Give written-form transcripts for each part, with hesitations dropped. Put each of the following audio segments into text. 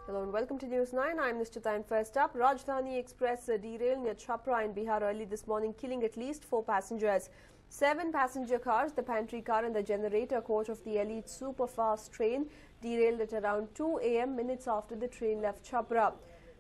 Hello and welcome to News 9. I'm Nishchita, and first up, Rajdhani Express derailed near Chhapra in Bihar early this morning, killing at least 4 passengers. 7 passenger cars, the pantry car and the generator coach of the elite super-fast train derailed at around 2 a.m. minutes after the train left Chhapra.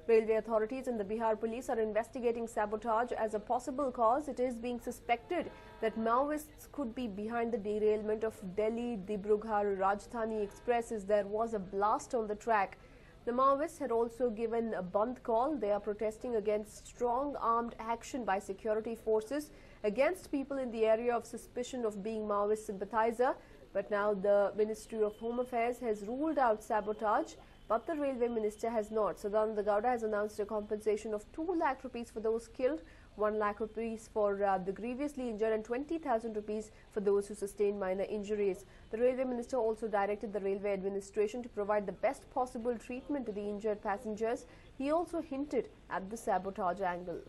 Railway authorities and the Bihar police are investigating sabotage as a possible cause. It is being suspected that Maoists could be behind the derailment of Delhi-Dibrugarh Rajdhani Express as there was a blast on the track. The Maoists had also given a Bandh call. They are protesting against strong armed action by security forces against people in the area of suspicion of being Maoist sympathizer. But now the Ministry of Home Affairs has ruled out sabotage, but the Railway Minister has not. Sadananda Gowda has announced a compensation of 2 lakh rupees for those killed, 1 lakh rupees for the grievously injured and 20,000 rupees for those who sustained minor injuries. The Railway Minister also directed the Railway Administration to provide the best possible treatment to the injured passengers. He also hinted at the sabotage angle.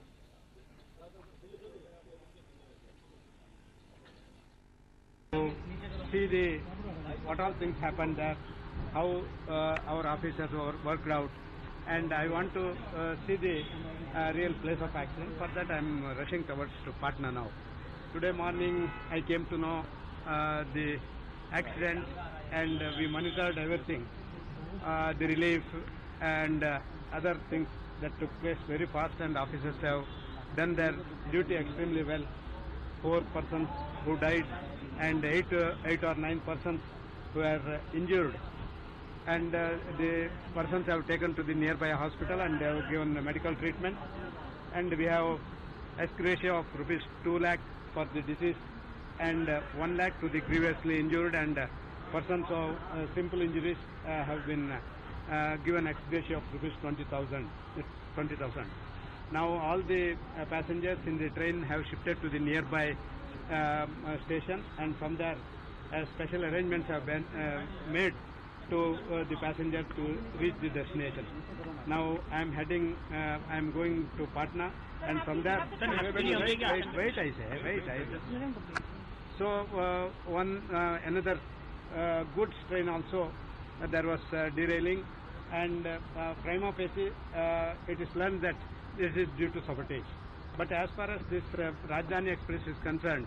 See what all things happened there, how our officers worked out, and I want to see the real place of accident. For that I am rushing towards to Patna now. Today morning I came to know the accident, and we monitored everything, the relief and other things that took place very fast, and officers have done their duty extremely well. 4 persons who died and 8 or 9 persons who are injured, and the persons have taken to the nearby hospital and they have given medical treatment, and we have escrow of rupees 2 lakh for the deceased and 1 lakh to the grievously injured, and persons of simple injuries have been given escrow of rupees 20,000. Now all the passengers in the train have shifted to the nearby station, and from there special arrangements have been made to the passengers to reach the destination. Now I am going to Patna, and from there wait I say. So another goods train also there was derailing, and prima facie it is learned that this is due to sabotage. But as far as this Rajdhani Express is concerned,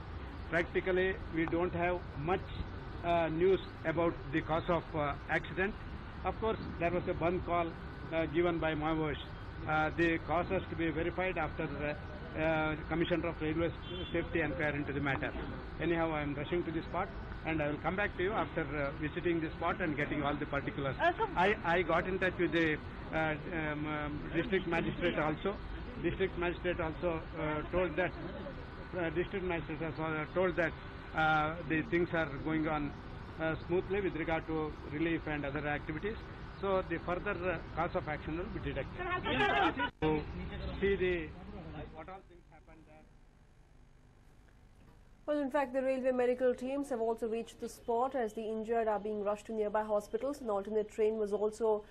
practically we don't have much news about the cause of accident. Of course, there was a Bandh call given by Maoists. The cause has to be verified after the Commissioner of Railway Safety inquire into the matter. Anyhow, I am rushing to the spot, and I will come back to you after visiting the spot and getting all the particulars. I got in touch with the district magistrate also. District magistrate also told that the things are going on smoothly with regard to relief and other activities. So the further cause of action will be detected. So see what all things happened there. Well, in fact, the railway medical teams have also reached the spot as the injured are being rushed to nearby hospitals. An alternate train was also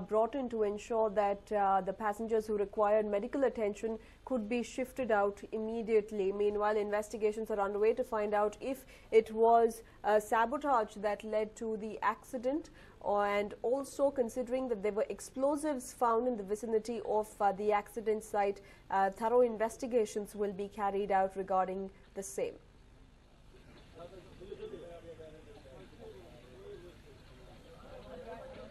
brought in to ensure that the passengers who required medical attention could be shifted out immediately. Meanwhile, investigations are underway to find out if it was sabotage that led to the accident, and also considering that there were explosives found in the vicinity of the accident site, thorough investigations will be carried out regarding the same.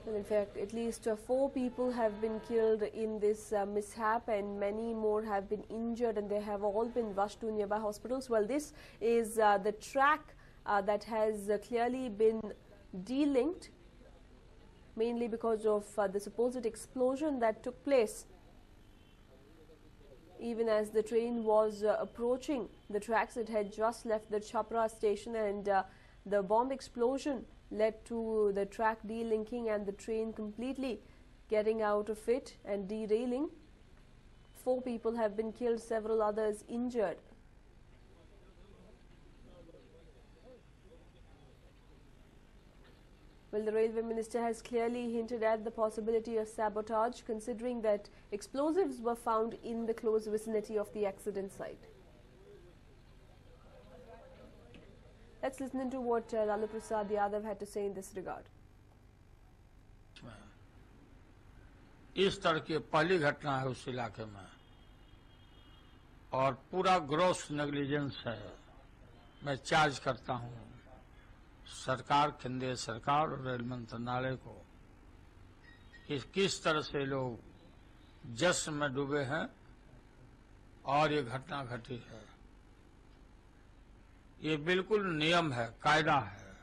Well, in fact, at least 4 people have been killed in this mishap, and many more have been injured, and they have all been rushed to nearby hospitals. Well, this is the track that has clearly been delinked, mainly because of the supposed explosion that took place even as the train was approaching the tracks. It had just left the Chhapra station, and the bomb explosion led to the track delinking and the train completely getting out of it and derailing. 4 people have been killed, several others injured. Well, the Railway Minister has clearly hinted at the possibility of sabotage, considering that explosives were found in the close vicinity of the accident site. Let's listen to what Lalu Prasad Yadav had to say in this regard. इस तरह की पहली घटना है उस इलाके में और पूरा ग्रॉस नेग्लिजेंस है। मैं चार्ज करता हूं सरकार, केंद्रीय सरकार और रेल मंत्रालय को कि किस तरह से लोग जश्न में डूबे हैं और ये घटना घटी है। ये बिल्कुल नियम है, कायदा है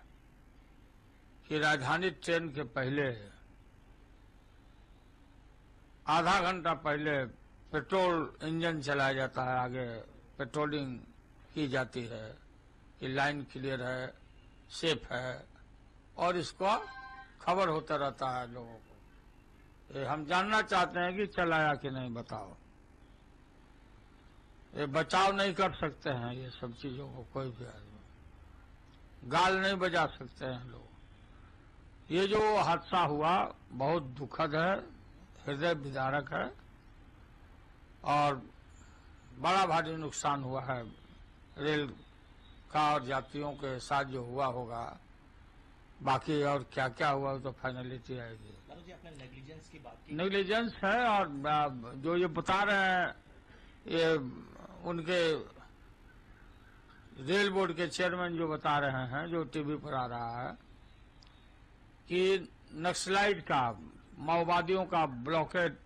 कि राजधानी ट्रेन के पहले आधा घंटा पहले पेट्रोल इंजन चलाया जाता है, आगे पेट्रोलिंग की जाती है कि लाइन क्लियर है, सेफ है, और इसका खबर होता रहता है लोगों को। ये हम जानना चाहते हैं कि चलाया कि नहीं, बताओ। ये बचाव नहीं कर सकते हैं ये सब चीजों को, कोई भी आदमी गाल नहीं बजा सकते हैं लोग। ये जो हादसा हुआ बहुत दुखद है, हृदय विदारक है और बड़ा भारी नुकसान हुआ है रेल का और यात्रियों के साथ जो हुआ होगा। बाकी और क्या क्या हुआ तो फाइनलिटी आएगी। जी आपने नेग्लिजेंस की बात की, नेग्लिजेंस है और जो ये बता रहे हैं ये उनके रेल बोर्ड के चेयरमैन जो बता रहे हैं, जो टीवी पर आ रहा है कि नक्सलाइट का, माओवादियों का ब्लॉकेड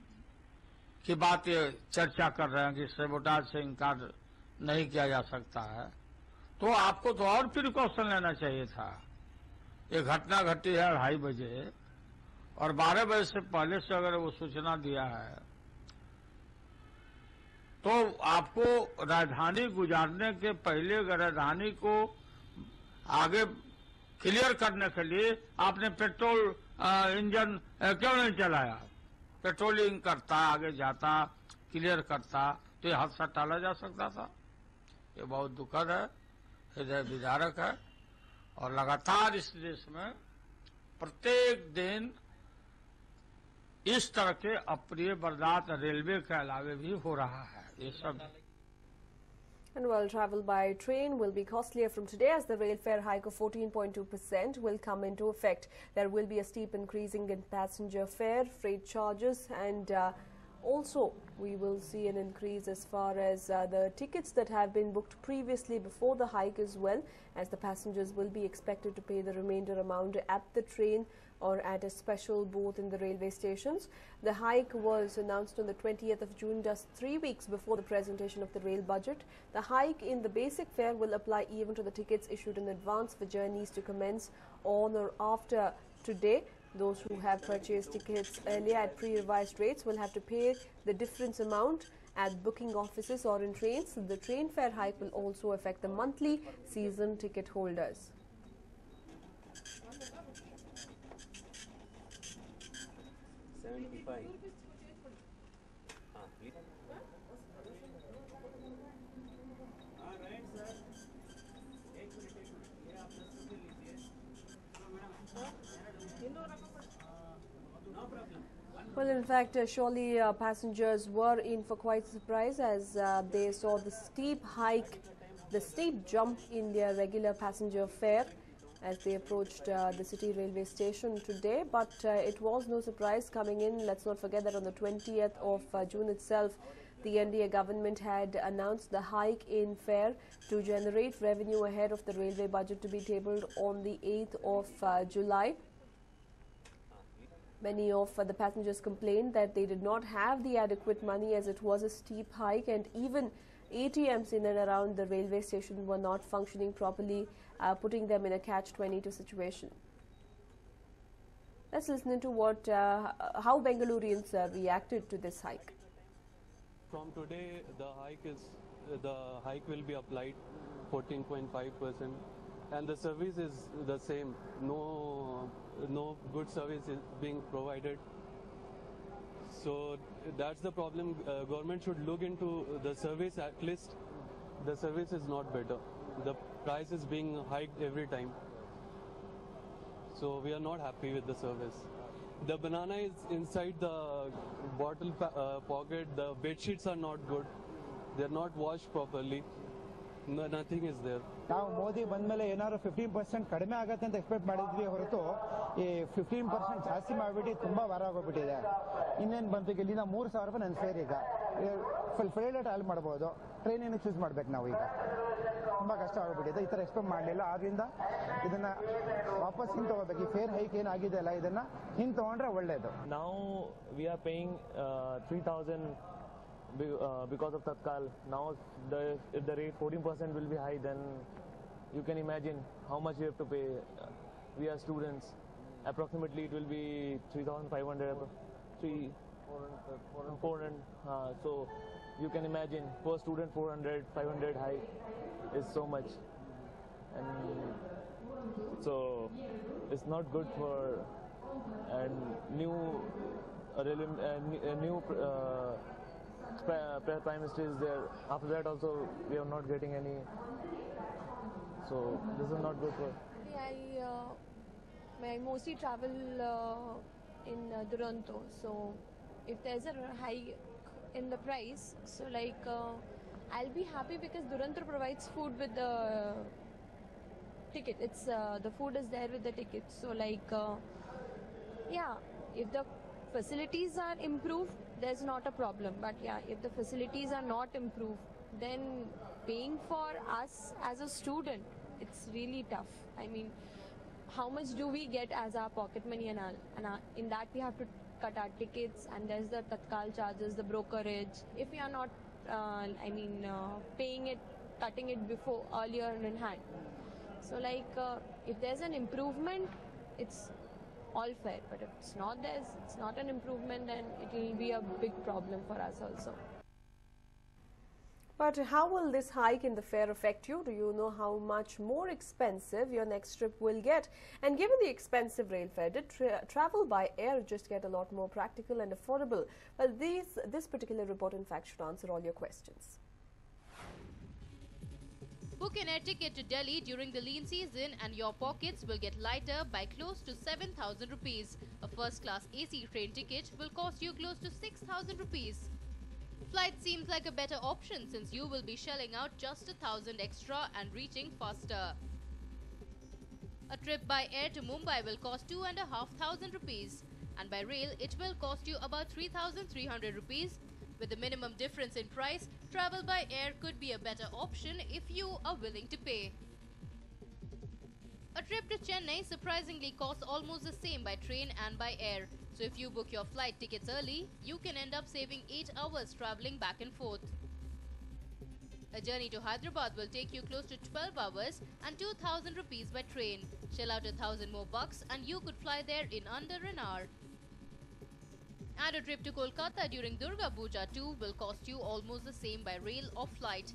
की बात ये चर्चा कर रहे हैं कि सेबोटाज से इनकार नहीं किया जा सकता है, तो आपको तो और प्रिकॉशन लेना चाहिए था। ये घटना घटी है 2:30 बजे और 12 बजे से पहले से अगर वो सूचना दिया है तो आपको राजधानी गुजारने के पहले राजधानी को आगे क्लियर करने के लिए आपने पेट्रोल इंजन क्यों नहीं चलाया? पेट्रोलिंग करता, आगे जाता, क्लियर करता तो ये हादसा टाला जा सकता था। ये बहुत दुखद है, हृदय विदारक है और लगातार इस देश में प्रत्येक दिन इस तरह के अप्रिय बर्दाश्त रेलवे के अलावे भी हो रहा है। ये सब And while travel by train will be costlier from today as the rail fare hike of 14.2% will come into effect. There will be a steep increasing in passenger fare, freight charges and also we will see an increase as far as the tickets that have been booked previously before the hike as well, as the passengers will be expected to pay the remainder amount at the train or at a special booth in the railway stations. The hike was announced on the 20th of June, just 3 weeks before the presentation of the rail budget. The hike in the basic fare will apply even to the tickets issued in advance for journeys to commence on or after today. Those who have purchased tickets earlier at pre-revised rates will have to pay the difference amount at booking offices or in trains. The train fare hike will also affect the monthly season ticket holders. Well, in fact, surely passengers were in for quite a surprise as they saw the steep hike, the steep jump in their regular passenger fare as they approached the city railway station today. But it was no surprise coming in. Let's not forget that on the 20th of June itself, the NDA government had announced the hike in fare to generate revenue ahead of the railway budget to be tabled on the 8th of July. Many of the passengers complained that they did not have the adequate money as it was a steep hike, and even ATMs in and around the railway station were not functioning properly, putting them in a catch-22 situation. Let's listen into what how Bengalurians reacted to this hike. From today, the hike will be applied 14.5%, and the service is the same. No good service is being provided. So that's the problem. Government should look into the service. At least the service is not better. The price is being hiked every time. So we are not happy with the service. The banana is inside the bottle pocket. The bed sheets are not good. They are not washed properly. No, nothing is there. ನಾವು ಮೋದಿ ಬಂದಮೇಲೆ ಏನಾದ್ರು 15% ಕಡಿಮೆ ಆಗುತ್ತೆ ಅಂತ expect ಮಾಡಿದ್ವಿ ಹೊರತು ಈ 15% ಜಾಸ್ತಿ ಮಾಡಿಬಿಟ್ಟು ತುಂಬಾ ವಾರ ಆಗೋಗ್ಬಿಟ್ಟಿದೆ. ಇನ್ನೇನು ಬಂತು ಇಲ್ಲಿಂದ 3,000 ರೂಪಾಯಿ ನನ್ನ ಫೇರ್ ಈಗ ಫುಲ್ ಟ್ರಾವೆಲ್ ಮಾಡ್ಬೋದು. ಟ್ರೈನ್ ಚೂಸ್ ಮಾಡ್ಬೇಕು ನಾವು ಈಗ. ತುಂಬಾ ಕಷ್ಟ ಆಗ್ಬಿಟ್ಟಿದೆ. ಈ ತರ ಎಕ್ಸ್ಪೆಕ್ಟ್ ಮಾಡಲಿಲ್ಲ. ಆದ್ರಿಂದ ಇದನ್ನ ವಾಪಸ್ ಹಿಂದೆ ತಗೋಬೇಕು. ಈ ಫೇರ್ ಹೈಕ್ ಏನಾಗಿದೆ ಅಲ್ಲ ಇದನ್ನ ಹಿಂದೆ ತಗೊಂಡ್ರೆ ಒಳ್ಳೇದು. Now we are paying 3,000 because of Tatkal. Now if the rate 14% will be high, then you can imagine how much we have to pay. We are students. Approximately it will be 3,500, 400. So you can imagine per student 400, 500 high is so much, and so it's not good for and new Prime Minister is there. After that also we are not getting any, so this is not good for. I mostly travel in Duronto, so if there's a high in the price, so like I'll be happy because Duronto provides food with the ticket. It's the food is there with the ticket, so like yeah, if the facilities are improved, there's not a problem. But yeah, if the facilities are not improved, then paying for us as a student, it's really tough. I mean, how much do we get as our pocket money and all? And in that we have to cut our tickets, and there's the Tatkal charges, the brokerage. If we are not, paying it, cutting it before earlier in hand. So like, if there's an improvement, it's all fair. But if it's not an improvement, then it will be a big problem for us also. But how will this hike in the fare affect you? Do you know how much more expensive your next trip will get? And given the expensive rail fare, did travel by air just get a lot more practical and affordable? Well, this particular report in fact should answer all your questions. Book an air ticket to Delhi during the lean season and your pockets will get lighter by close to 7,000 rupees. A first-class AC train ticket will cost you close to 6,000 rupees. Flight seems like a better option since you will be shelling out just 1,000 extra and reaching faster. A trip by air to Mumbai will cost 2,500 rupees and by rail it will cost you about 3,300 rupees. With the minimum difference in price, travel by air could be a better option if you are willing to pay. A trip to Chennai surprisingly costs almost the same by train and by air. So if you book your flight tickets early, you can end up saving 8 hours traveling back and forth. A journey to Hyderabad will take you close to 12 hours and 2,000 rupees by train. Shell out 1,000 more bucks and you could fly there in under an hour. And a trip to Kolkata during Durga Puja too will cost you almost the same by rail or flight.